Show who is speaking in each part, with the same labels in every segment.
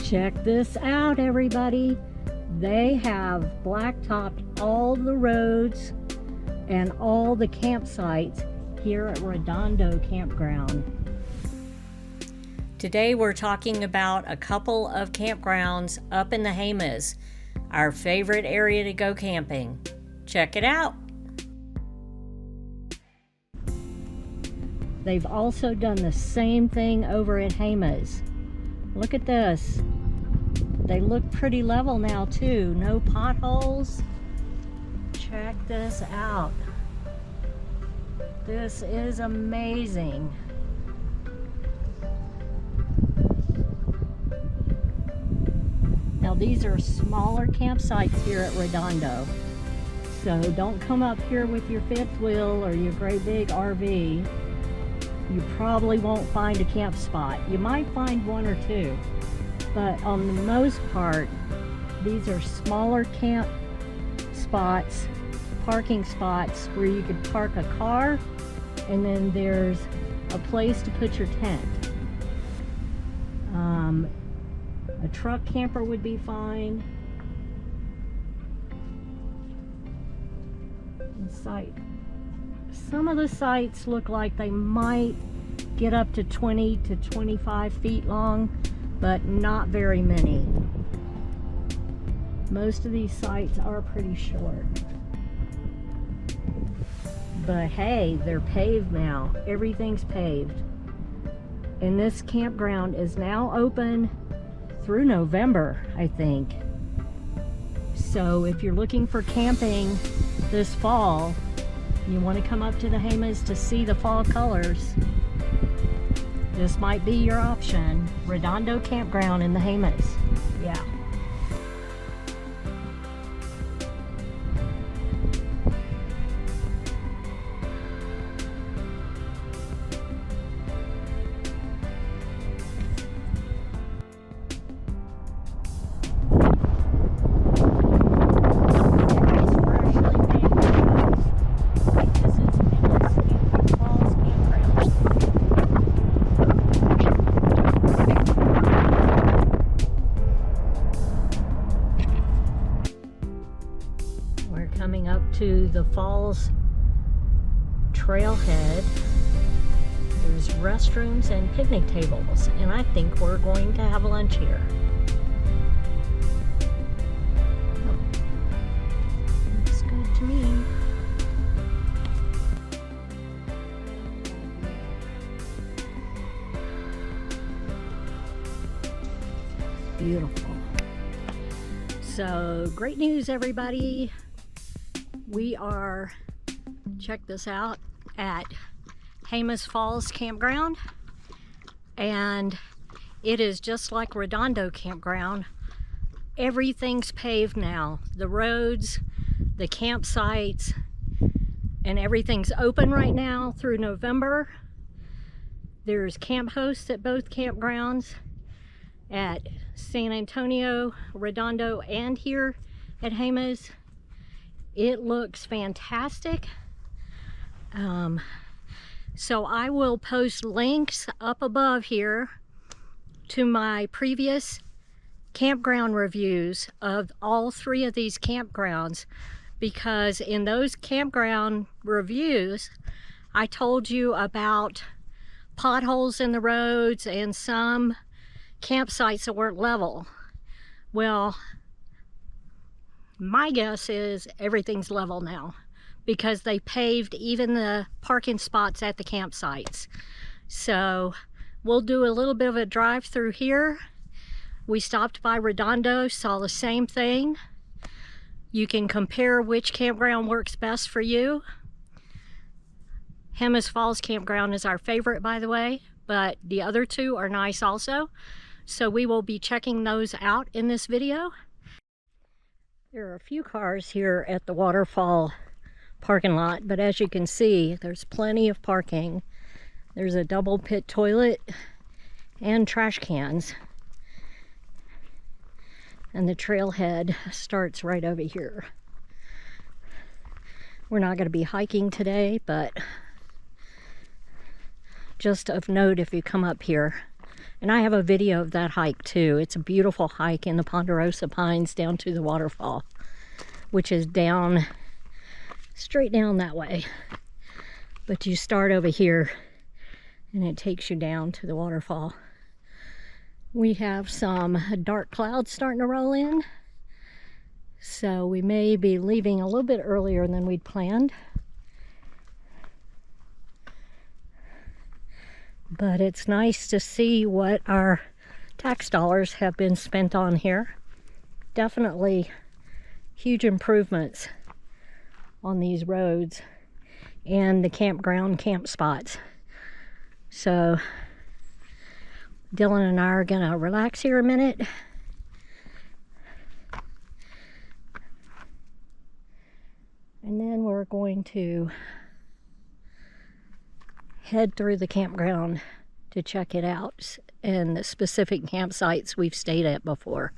Speaker 1: Check this out, everybody. They have blacktopped all the roads and all the campsites here at Redondo Campground. Today we're talking about a couple of campgrounds up in the Jemez, our favorite area to go camping. Check it out. They've also done the same thing over at Jemez. Look at this. They look pretty level now too. No potholes. Check this out. This is amazing. Now these are smaller campsites here at Redondo. So don't come up here with your fifth wheel or your great big RV. You probably won't find a camp spot. You might find one or two, but on the most part, these are smaller camp spots, parking spots where you could park a car, and then there's a place to put your tent. A truck camper would be fine. Some of the sites look like they might get up to 20 to 25 feet long, but not very many. Most of these sites are pretty short. But hey, they're paved now. Everything's paved. And this campground is now open through November, I think. So if you're looking for camping this fall, you want to come up to the Jemez to see the fall colors, this might be your option. Redondo Campground in the Jemez. Yeah. Coming up to the falls trailhead. There's restrooms and picnic tables, and I think we're going to have lunch here. Oh, looks good to me. Beautiful. So, great news, everybody. We are, check this out, at Jemez Falls Campground, and it is just like Redondo Campground. Everything's paved now. The roads, the campsites, and everything's open right now through November. There's camp hosts at both campgrounds, at San Antonio, Redondo, and here at Jemez. It looks fantastic. So I will post links up above here to my previous campground reviews of all three of these campgrounds, because in those campground reviews I told you about potholes in the roads and some campsites that weren't level. Well, my guess is everything's level now, because they paved even the parking spots at the campsites. So we'll do a little bit of a drive through here. We stopped by Redondo, saw the same thing. You can compare which campground works best for you. Jemez Falls Campground is our favorite, by the way, but the other two are nice also. So we will be checking those out in this video. There are a few cars here at the waterfall parking lot, but as you can see, there's plenty of parking. There's a double pit toilet and trash cans. And the trailhead starts right over here. We're not going to be hiking today, but just of note, if you come up here, And I have a video of that hike too. It's a beautiful hike in the Ponderosa Pines down to the waterfall, which is down, straight down that way. But you start over here and it takes you down to the waterfall. We have some dark clouds starting to roll in, so we may be leaving a little bit earlier than we'd planned. But it's nice to see what our tax dollars have been spent on here. Definitely huge improvements on these roads and the campground camp spots. So Dylan and I are gonna relax here a minute. And then we're going to head through the campground to check it out and the specific campsites we've stayed at before,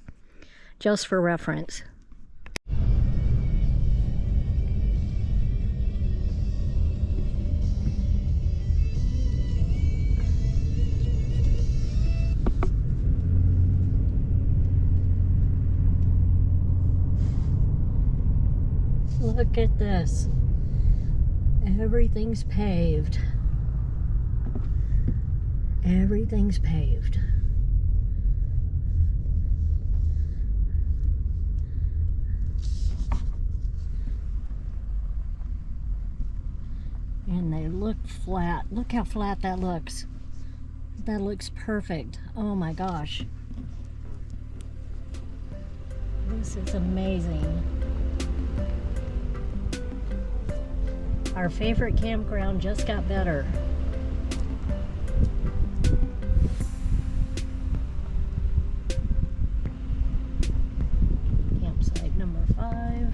Speaker 1: just for reference. Look at this. Everything's paved. Everything's paved. And they look flat. Look how flat that looks. That looks perfect. Oh my gosh. This is amazing. Our favorite campground just got better. Campsite number 5.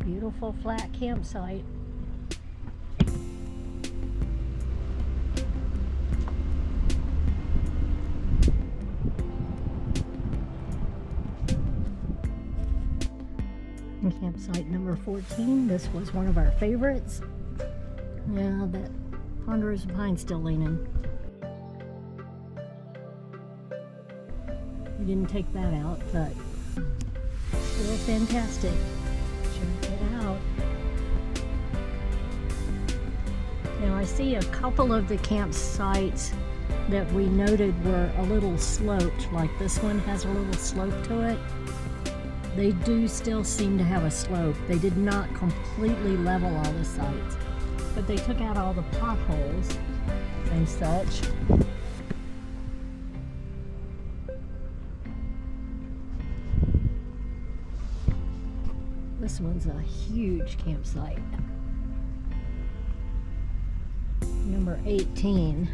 Speaker 1: Beautiful flat campsite. And campsite number 14, this was one of our favorites. Yeah, that Ponderosa Pine's still leaning. We didn't take that out, but still fantastic. Check it out. Now I see a couple of the campsites that we noted were a little sloped, like this one has a little slope to it. They do still seem to have a slope. They did not completely level all the sites, but they took out all the potholes and such. This one's a huge campsite. Number 18.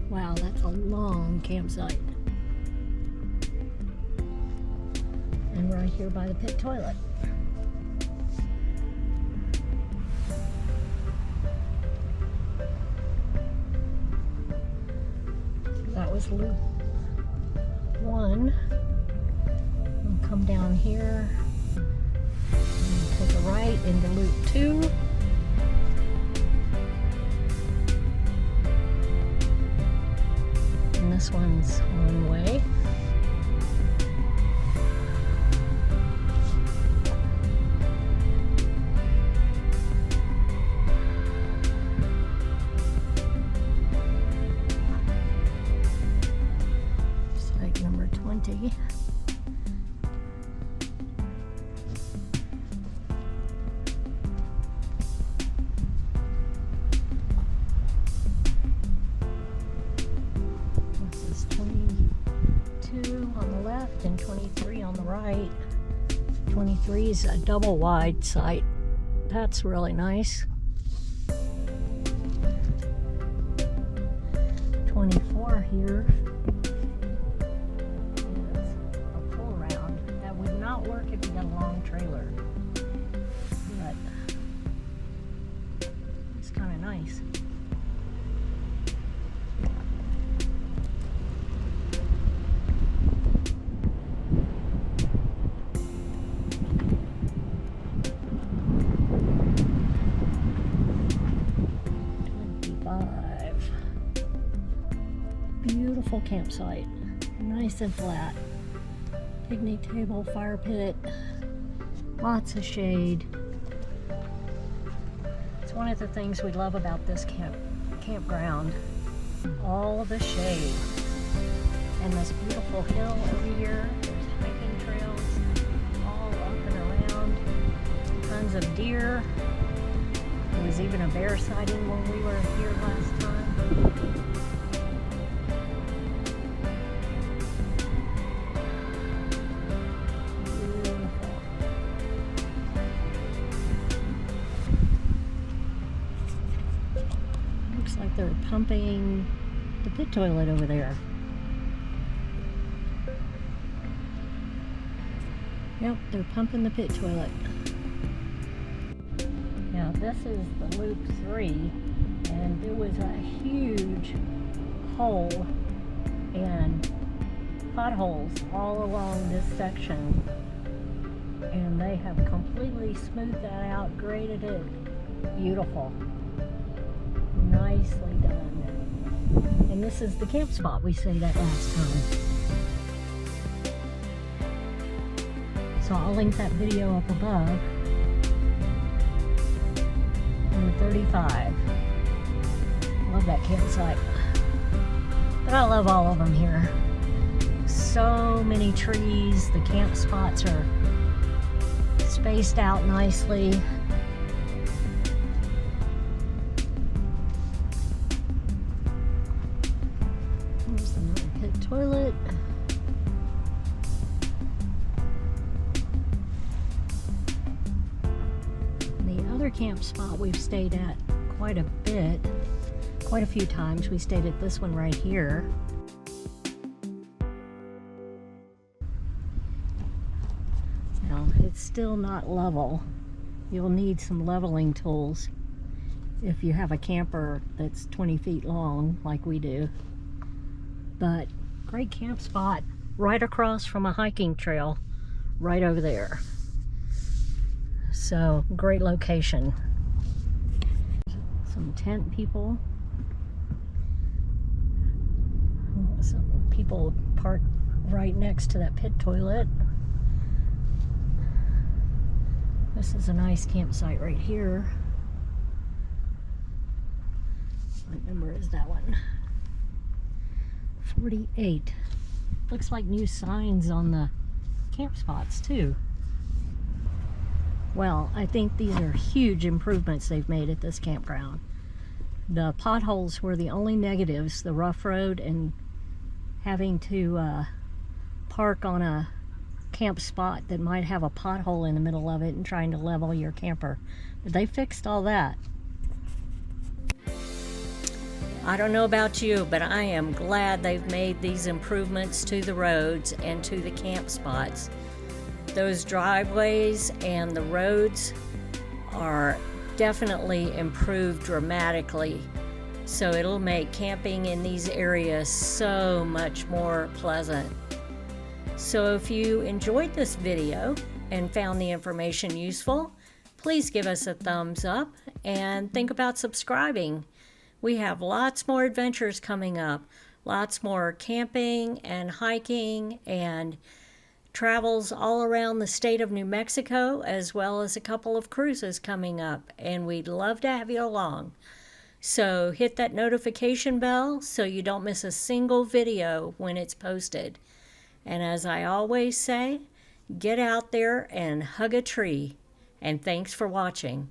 Speaker 1: Wow, that's a long campsite. And right here by the pit toilet. So that was loop 1. We'll come down here and take a right into loop 2. And this one's one way. Site number 20. This is 22 on the left and 23 on the right. 23 is a double wide site. That's really nice. 24 here is a pull round. That would not work if you got a long trailer, but it's kind of nice. beautiful campsite. Nice and flat. Picnic table, fire pit, lots of shade. It's one of the things we love about this campground. All the shade. And this beautiful hill over here. There's hiking trails all up and around. Tons of deer. There was even a bear sighting when we were here last time. Looks like they're pumping the pit toilet over there. Yep, they're pumping the pit toilet. Now this is the loop 3, and there was a huge hole and potholes all along this section, and they have completely smoothed that out, graded it. Beautiful. Nicely done. And this is the camp spot we stayed at last time. So I'll link that video up above. Number 35. Love that campsite. But I love all of them here. So many trees. The camp spots are spaced out nicely. There's another pit toilet. Camp spot we've stayed at quite a few times. We stayed at this one right here. Now it's still not level. You'll need some leveling tools if you have a camper that's 20 feet long like we do. But great camp spot right across from a hiking trail right over there. So, great location. Some tent people. Some people parked right next to that pit toilet. This is a nice campsite right here. What number is that one? 48. Looks like new signs on the camp spots too. Well, I think these are huge improvements they've made at this campground. The potholes were the only negatives, the rough road and having to park on a camp spot that might have a pothole in the middle of it and trying to level your camper. But they fixed all that. I don't know about you, but I am glad they've made these improvements to the roads and to the camp spots. Those driveways and the roads are definitely improved dramatically. So it'll make camping in these areas so much more pleasant. So if you enjoyed this video and found the information useful, please give us a thumbs up and think about subscribing. We have lots more adventures coming up, lots more camping and hiking and travels all around the state of New Mexico, as well as a couple of cruises coming up, and we'd love to have you along. So hit that notification bell so you don't miss a single video when it's posted. And as I always say, get out there and hug a tree. And thanks for watching.